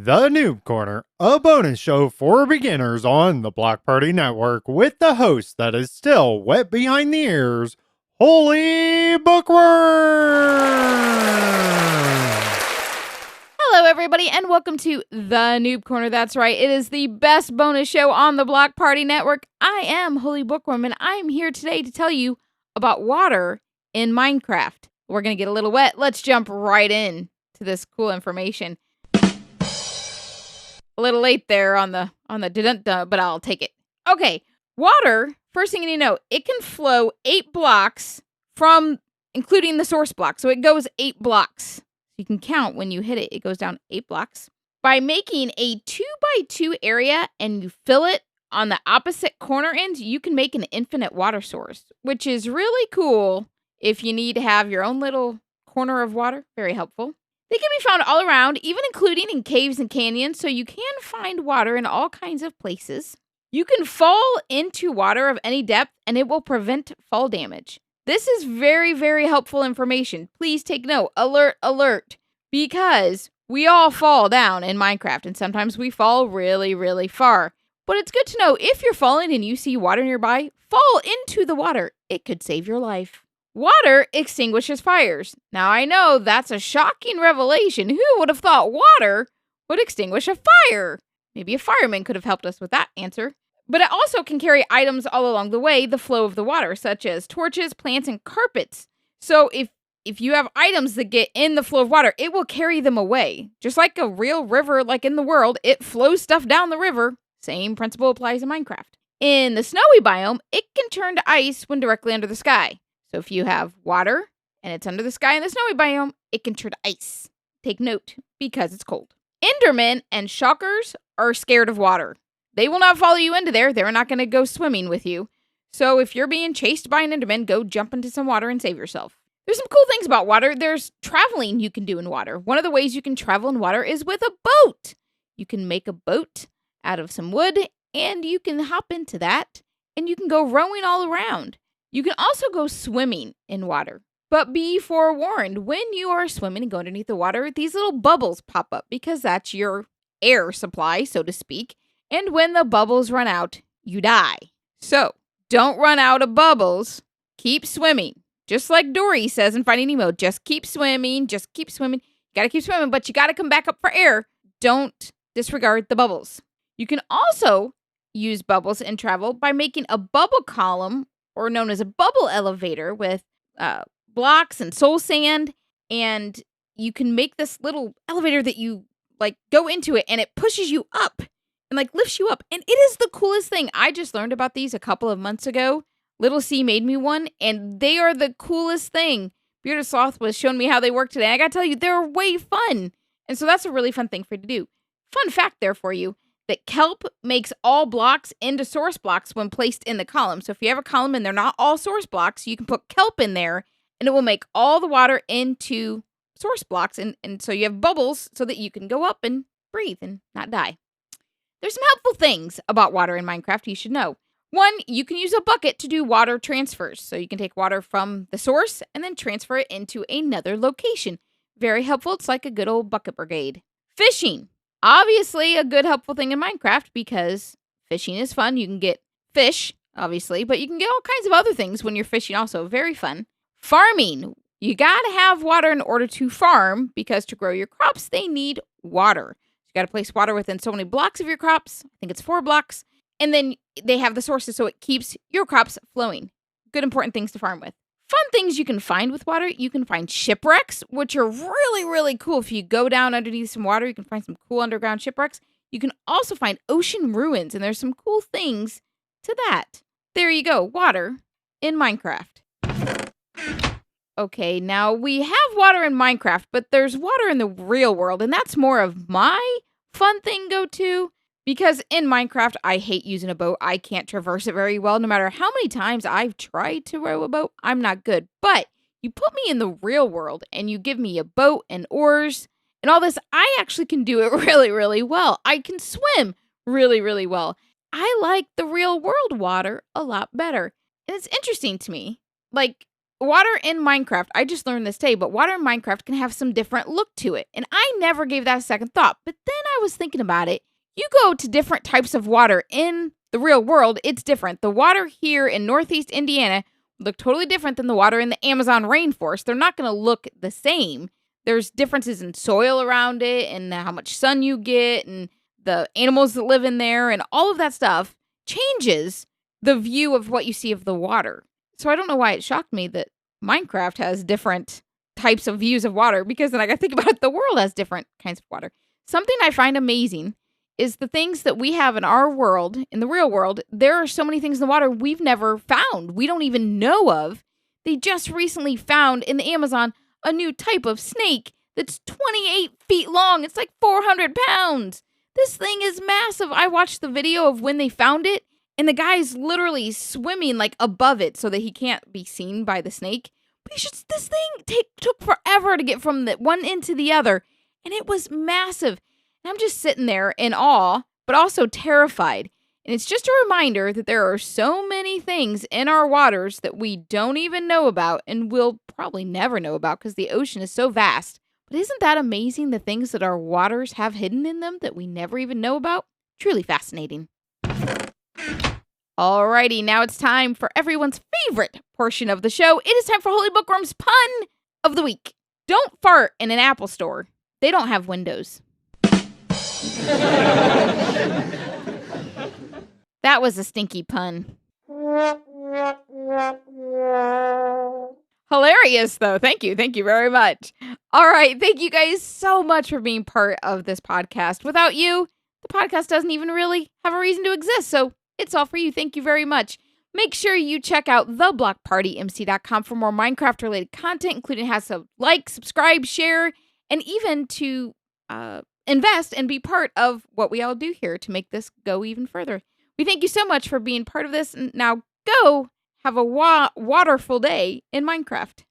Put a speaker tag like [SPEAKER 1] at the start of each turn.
[SPEAKER 1] The Noob Corner, a bonus show for beginners on the Block Party Network with the host that is still wet behind the ears, HolyBookworm!
[SPEAKER 2] Hello, everybody, and welcome to the Noob Corner. That's right, it is the best bonus show on the Block Party Network. I am HolyBookworm, and I'm here today to tell you about water in Minecraft. We're going to get a little wet. Let's jump right in to this cool information. A little late there on the dun-dun, but I'll take it. Okay, water, first thing you need to know, it can flow 8 blocks from, including the source block. So it goes 8 blocks. You can count when you hit it. It goes down 8 blocks. By making a 2x2 area and you fill it on the opposite corner ends, you can make an infinite water source, which is really cool if you need to have your own little corner of water. Very helpful. They can be found all around, even including in caves and canyons, so you can find water in all kinds of places. You can fall into water of any depth, and it will prevent fall damage. This is very, very helpful information. Please take note. Alert, alert. Because we all fall down in Minecraft, and sometimes we fall really, really far. But it's good to know if you're falling and you see water nearby, fall into the water. It could save your life. Water extinguishes fires. Now, I know that's a shocking revelation. Who would have thought water would extinguish a fire? Maybe a fireman could have helped us with that answer. But it also can carry items all along the way, the flow of the water, such as torches, plants, and carpets. So if you have items that get in the flow of water, it will carry them away. Just like a real river, like in the world, it flows stuff down the river. Same principle applies in Minecraft. In the snowy biome, it can turn to ice when directly under the sky. So if you have water and it's under the sky in the snowy biome, it can turn to ice. Take note, because it's cold. Endermen and shockers are scared of water. They will not follow you into there. They're not going to go swimming with you. So if you're being chased by an enderman, go jump into some water and save yourself. There's some cool things about water. There's traveling you can do in water. One of the ways you can travel in water is with a boat. You can make a boat out of some wood, and you can hop into that, and you can go rowing all around. You can also go swimming in water. But be forewarned, when you are swimming and go underneath the water, these little bubbles pop up because that's your air supply, so to speak. And when the bubbles run out, you die. So, don't run out of bubbles. Keep swimming. Just like Dory says in Finding Nemo, just keep swimming, just keep swimming. You gotta keep swimming, but you gotta come back up for air. Don't disregard the bubbles. You can also use bubbles in travel by making a bubble column, or known as a bubble elevator, with blocks and soul sand. And you can make this little elevator that you go into it and it pushes you up and lifts you up. And it is the coolest thing. I just learned about these a couple of months ago. Little C made me one, and they are the coolest thing. Bearded Sloth was showing me how they work today. I gotta tell you, they're way fun. And so that's a really fun thing for you to do. Fun fact there for you, that kelp makes all blocks into source blocks when placed in the column. So if you have a column and they're not all source blocks, you can put kelp in there, and it will make all the water into source blocks. And so you have bubbles so that you can go up and breathe and not die. There's some helpful things about water in Minecraft you should know. One, you can use a bucket to do water transfers. So you can take water from the source and then transfer it into another location. Very helpful. It's like a good old bucket brigade. Fishing. Obviously a good helpful thing in Minecraft because fishing is fun. You can get fish, obviously, but you can get all kinds of other things when you're fishing also. Very fun. Farming. You gotta have water in order to farm because to grow your crops, they need water. You gotta place water within so many blocks of your crops. I think it's 4 blocks. And then they have the sources so it keeps your crops flowing. Good important things to farm with. Fun things you can find with water. You can find shipwrecks, which are really, really cool. If you go down underneath some water, you can find some cool underground shipwrecks. You can also find ocean ruins, and there's some cool things to that. There you go, water in Minecraft. Okay, now we have water in Minecraft, but there's water in the real world, and that's more of my fun thing go-to. Because in Minecraft, I hate using a boat. I can't traverse it very well. No matter how many times I've tried to row a boat, I'm not good. But you put me in the real world and you give me a boat and oars and all this, I actually can do it really, really well. I can swim really, really well. I like the real world water a lot better. And it's interesting to me. water in Minecraft, I just learned this today, but water in Minecraft can have some different look to it. And I never gave that a second thought. But then I was thinking about it. You go to different types of water in the real world, it's different. The water here in Northeast Indiana look totally different than the water in the Amazon rainforest. They're not going to look the same. There's differences in soil around it and how much sun you get and the animals that live in there and all of that stuff changes the view of what you see of the water. So I don't know why it shocked me that Minecraft has different types of views of water, because then I got to think about it, the world has different kinds of water. Something I find amazing is the things that we have in our world, in the real world. There are so many things in the water we've never found, we don't even know of. They just recently found in the Amazon a new type of snake that's 28 feet long. It's like 400 pounds. This thing is massive. I watched the video of when they found it, and the guy's literally swimming like above it so that he can't be seen by the snake. But this thing took forever to get from the one end to the other, and it was massive. And I'm just sitting there in awe, but also terrified. And it's just a reminder that there are so many things in our waters that we don't even know about and will probably never know about because the ocean is so vast. But isn't that amazing, the things that our waters have hidden in them that we never even know about? Truly fascinating. Alrighty, now it's time for everyone's favorite portion of the show. It is time for HolyBookworm's pun of the week. Don't fart in an Apple store. They don't have windows. That was a stinky pun. Hilarious, though. Thank you. Thank you very much. All right. Thank you guys so much for being part of this podcast. Without you, the podcast doesn't even really have a reason to exist. So it's all for you. Thank you very much. Make sure you check out theblockpartymc.com for more Minecraft-related content, including how to like, subscribe, share, and even to invest and be part of what we all do here to make this go even further. We thank you so much for being part of this. Now go have a waterful day in Minecraft.